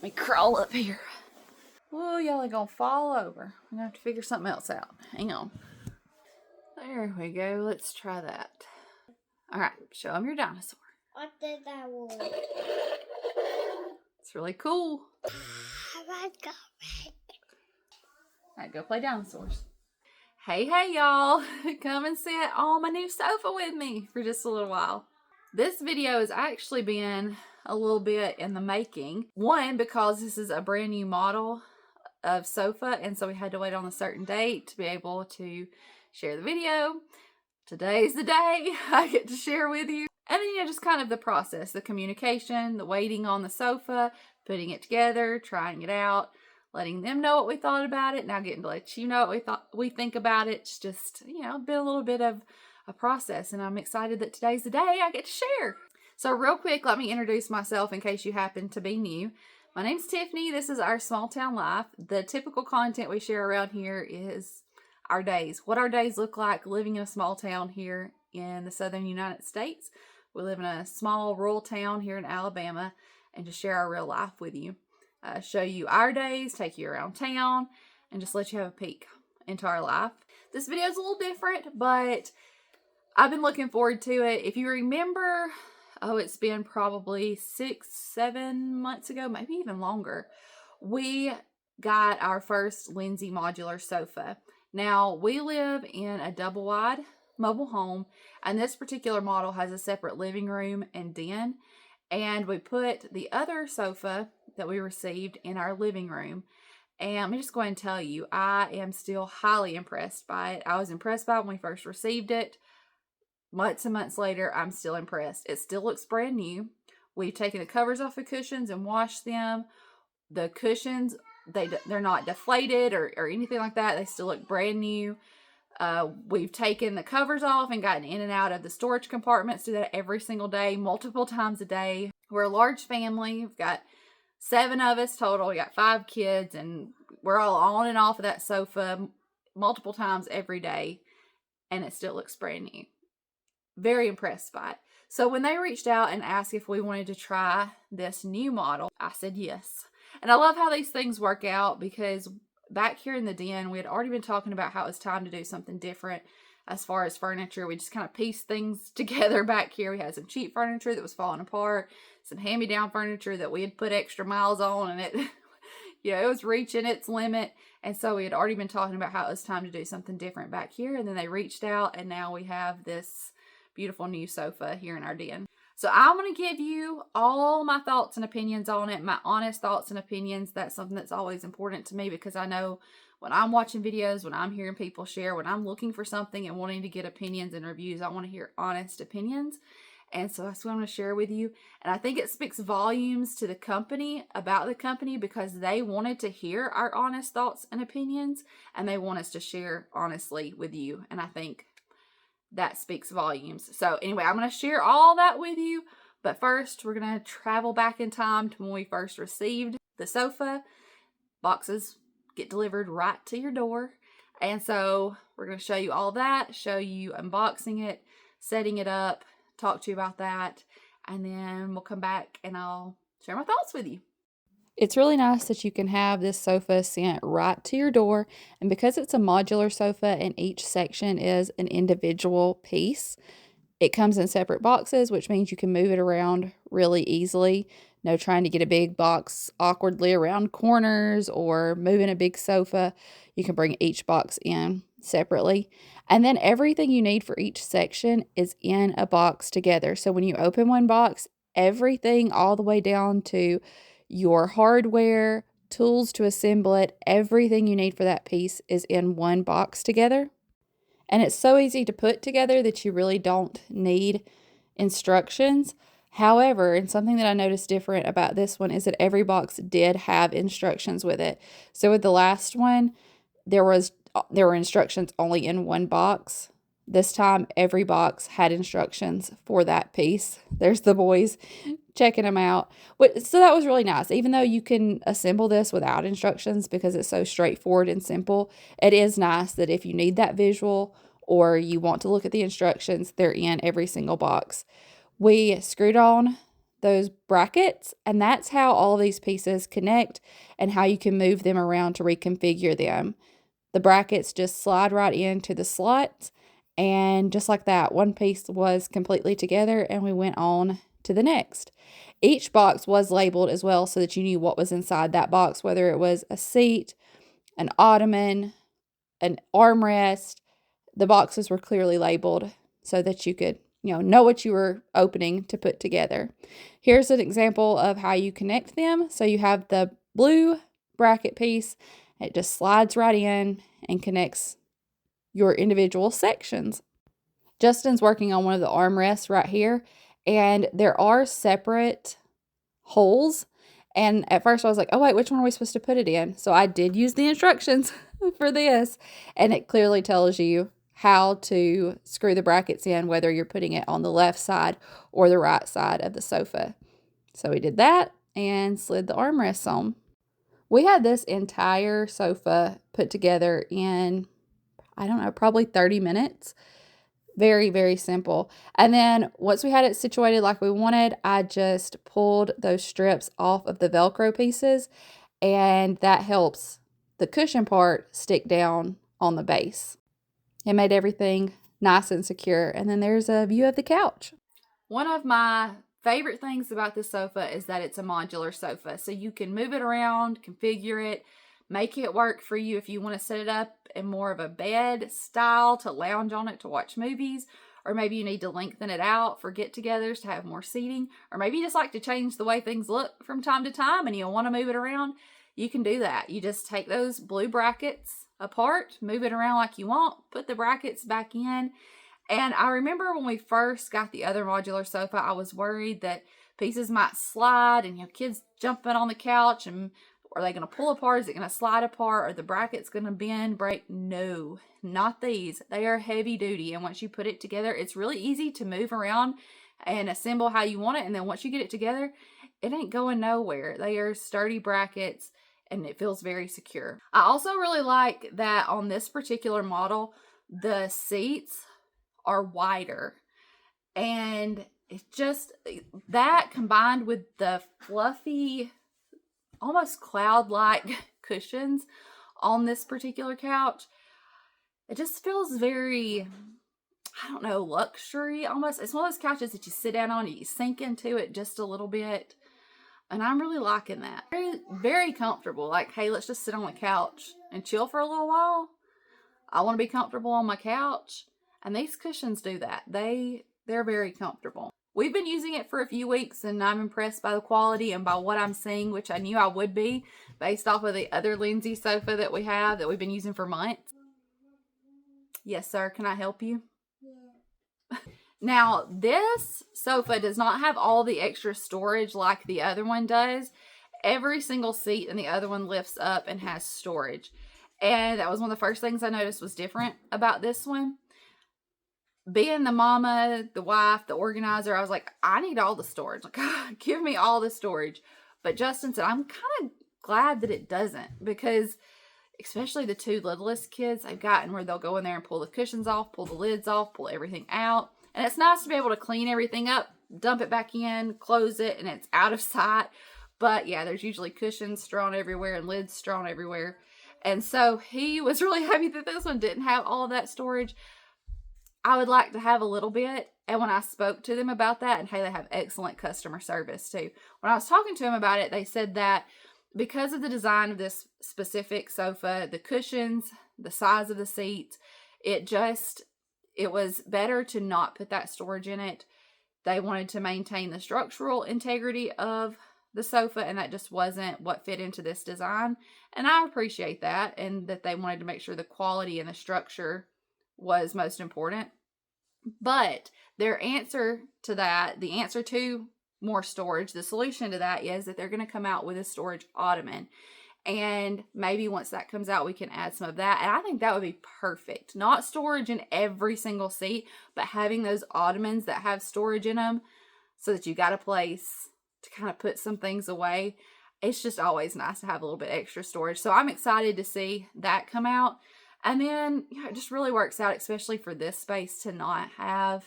me crawl up here. Whoa, y'all are gonna fall over. I'm gonna have to figure something else out. Hang on. There we go. Let's try that. All right, show them your dinosaur. What did that want? It's really cool. I got it. All right, go play dinosaurs. Hey, y'all. Come and sit on my new sofa with me for just a little while. This video has actually been a little bit in the making. One, because this is a brand new model of sofa, and so we had to wait on a certain date to be able to share the video. Today's the day I get to share with you. And then, just kind of the process, the communication, the waiting on the sofa, putting it together, trying it out, letting them know what we thought about it, now getting to let you know what we think about it. It's just, been a little bit of a process, and I'm excited that today's the day I get to share. So real quick, let me introduce myself in case you happen to be new. My name's Tiffany. This is our small town life. The typical content we share around here is our days, what our days look like living in a small town here in the southern United States. We live in a small rural town here in Alabama, and just share our real life with you. Show you our days, take you around town, and just let you have a peek into our life. This video is a little different, but I've been looking forward to it. If you remember, it's been probably 6-7 months ago, maybe even longer, we got our first LINSY modular sofa. Now, we live in a double wide mobile home, and this particular model has a separate living room and den, and we put the other sofa that we received in our living room. And I'm just going to tell you, I am still highly impressed by it. I was impressed by it when we first received it. Months and months later, I'm still impressed. It still looks brand new. We've taken the covers off the cushions and washed them. The cushions, they're not deflated or anything like that. They still look brand new. We've taken the covers off and gotten in and out of the storage compartments. Do that every single day, multiple times a day. We're a large family. We've got 7 of us total. We got 5 kids, and we're all on and off of that sofa multiple times every day, and it still looks brand new. Very impressed by it. So when they reached out and asked if we wanted to try this new model, I said yes. And I love how these things work out, because back here in the den, we had already been talking about how it was time to do something different as far as furniture. We just kind of pieced things together back here. We had some cheap furniture that was falling apart, some hand-me-down furniture that we had put extra miles on, and it, it was reaching its limit. And so we had already been talking about how it was time to do something different back here. And then they reached out, and now we have this beautiful new sofa here in our den. So I'm going to give you all my thoughts and opinions on it, my honest thoughts and opinions. That's something that's always important to me, because I know when I'm watching videos, when I'm hearing people share, when I'm looking for something and wanting to get opinions and reviews, I want to hear honest opinions. And so that's what I'm going to share with you. And I think it speaks volumes to the company, about the company, because they wanted to hear our honest thoughts and opinions, and they want us to share honestly with you. And I think that speaks volumes. So anyway, I'm going to share all that with you. But first, we're going to travel back in time to when we first received the sofa. Boxes get delivered right to your door. And so we're going to show you all that, show you unboxing it, setting it up, talk to you about that. And then we'll come back and I'll share my thoughts with you. It's really nice that you can have this sofa sent right to your door. And because it's a modular sofa and each section is an individual piece, it comes in separate boxes, which means you can move it around really easily. No trying to get a big box awkwardly around corners or moving a big sofa. You can bring each box in separately. And then everything you need for each section is in a box together. So when you open one box, everything all the way down to your hardware, tools to assemble it, everything you need for that piece is in one box together. And it's so easy to put together that you really don't need instructions. However, and something that I noticed different about this one is that every box did have instructions with it. So with the last one, there were instructions only in one box. This time, every box had instructions for that piece. There's the boys checking them out. So that was really nice. Even though you can assemble this without instructions because it's so straightforward and simple, it is nice that if you need that visual or you want to look at the instructions, they're in every single box. We screwed on those brackets, and that's how all these pieces connect and how you can move them around to reconfigure them. The brackets just slide right into the slots, and just like that, one piece was completely together and we went on to the next. Each box was labeled as well so that you knew what was inside that box, whether it was a seat, an ottoman, an armrest. The boxes were clearly labeled so that you could, know what you were opening to put together. Here's an example of how you connect them. So you have the blue bracket piece. It just slides right in and connects your individual sections. Justin's working on one of the armrests right here, and there are separate holes. And at first I was like, oh wait, which one are we supposed to put it in? So I did use the instructions for this, and it clearly tells you how to screw the brackets in, whether you're putting it on the left side or the right side of the sofa. So we did that and slid the armrests on. We had this entire sofa put together in, I don't know, probably 30 minutes. Very, very simple. And then once we had it situated like we wanted, I just pulled those strips off of the Velcro pieces, and that helps the cushion part stick down on the base. It made everything nice and secure. And then there's a view of the couch. One of my favorite things about this sofa is that it's a modular sofa. So you can move it around, configure it, make it work for you if you want to set it up in more of a bed style to lounge on it to watch movies, or maybe you need to lengthen it out for get-togethers to have more seating, or maybe you just like to change the way things look from time to time and you want to move it around. You can do that. You just take those blue brackets apart, move it around like you want, put the brackets back in. And I remember when we first got the other modular sofa, I was worried that pieces might slide and kids jumping on the couch, and are they going to pull apart? Is it going to slide apart? Are the brackets going to bend, break? No, not these. They are heavy duty, and once you put it together, it's really easy to move around and assemble how you want it. And then once you get it together, it ain't going nowhere. They are sturdy brackets, and it feels very secure. I also really like that on this particular model, the seats are wider, and it's just that combined with the fluffy, almost cloud-like cushions on this particular couch, it just feels very, I don't know, luxury almost. It's one of those couches that you sit down on and you sink into it just a little bit, and I'm really liking that. Very, very comfortable. Like, hey, let's just sit on the couch and chill for a little while. I want to be comfortable on my couch. And these cushions do that. They're very comfortable. We've been using it for a few weeks, and I'm impressed by the quality and by what I'm seeing, which I knew I would be based off of the other LINSY sofa that we have that we've been using for months. Yes, sir. Can I help you? Yeah. Now, this sofa does not have all the extra storage like the other one does. Every single seat in the other one lifts up and has storage. And that was one of the first things I noticed was different about this one. Being the mama, the wife, the organizer, I was like, I need all the storage. Like, give me all the storage. But Justin said, I'm kind of glad that it doesn't, because especially the two littlest kids, they've gotten where they'll go in there and pull the cushions off, pull the lids off, pull everything out. And it's nice to be able to clean everything up, dump it back in, close it, and it's out of sight. But yeah, there's usually cushions strewn everywhere and lids strewn everywhere. And so he was really happy that this one didn't have all of that storage. I would like to have a little bit. And when I spoke to them about that, and hey, they have excellent customer service too. When I was talking to them about it, they said that because of the design of this specific sofa, the cushions, the size of the seats, it was better to not put that storage in it. They wanted to maintain the structural integrity of the sofa, and that just wasn't what fit into this design. And I appreciate that, and that they wanted to make sure the quality and the structure was most important. But their answer to that, the answer to more storage, the solution to that is that they're going to come out with a storage ottoman. And maybe once that comes out, we can add some of that. And I think that would be perfect. Not storage in every single seat, but having those ottomans that have storage in them so that you got a place to kind of put some things away. It's just always nice to have a little bit extra storage. So I'm excited to see that come out. And then, it just really works out, especially for this space, to not have,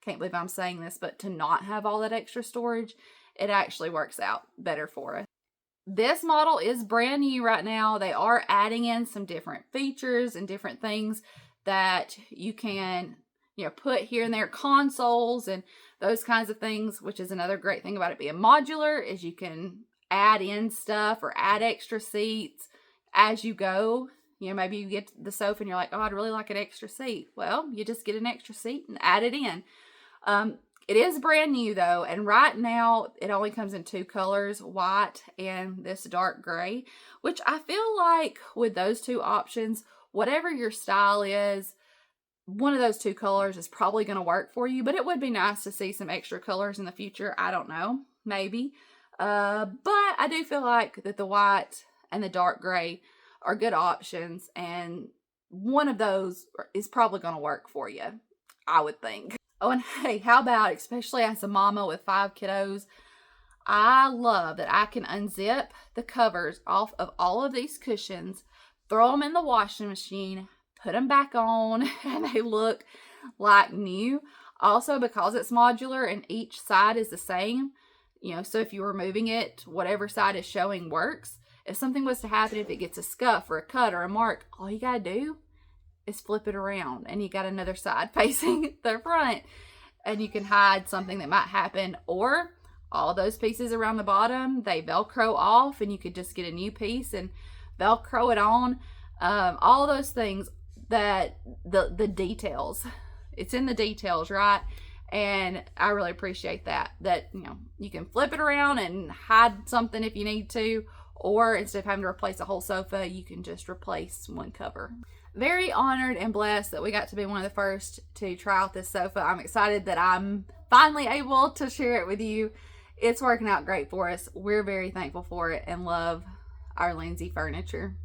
can't believe I'm saying this, but to not have all that extra storage. it actually works out better for us. This model is brand new right now. They are adding in some different features and different things that you can, put here and there, consoles and those kinds of things, which is another great thing about it being modular, is you can add in stuff or add extra seats as you go. Maybe you get the sofa and you're like, oh, I'd really like an extra seat. Well, you just get an extra seat and add it in. It is brand new though, and right now it only comes in 2 colors, white and this dark gray, which I feel like with those 2 options, whatever your style is, one of those 2 colors is probably going to work for you, but it would be nice to see some extra colors in the future. I don't know, maybe. But I do feel like that the white and the dark gray are good options, and one of those is probably going to work for you, I would think. Oh, and hey, how about, especially as a mama with 5 kiddos, I love that I can unzip the covers off of all of these cushions, throw them in the washing machine, put them back on, and they look like new. Also, because it's modular and each side is the same, so if you were moving it, whatever side is showing works. If something was to happen, if it gets a scuff or a cut or a mark, all you gotta do is flip it around and you got another side facing the front, and you can hide something that might happen. Or all those pieces around the bottom, they Velcro off and you could just get a new piece and Velcro it on. All those things, that the details, it's in the details, right? And I really appreciate that you can flip it around and hide something if you need to, or instead of having to replace a whole sofa, you can just replace one cover. Very honored and blessed that we got to be one of the first to try out this sofa. I'm excited that I'm finally able to share it with you. It's working out great for us. We're very thankful for it and love our LINSY furniture.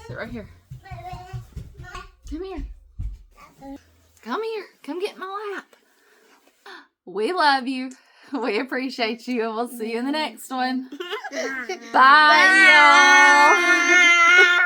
Sit right here. Come here. Come here. Come get in my lap. We love you. We appreciate you. And we'll see you in the next one. Bye, y'all.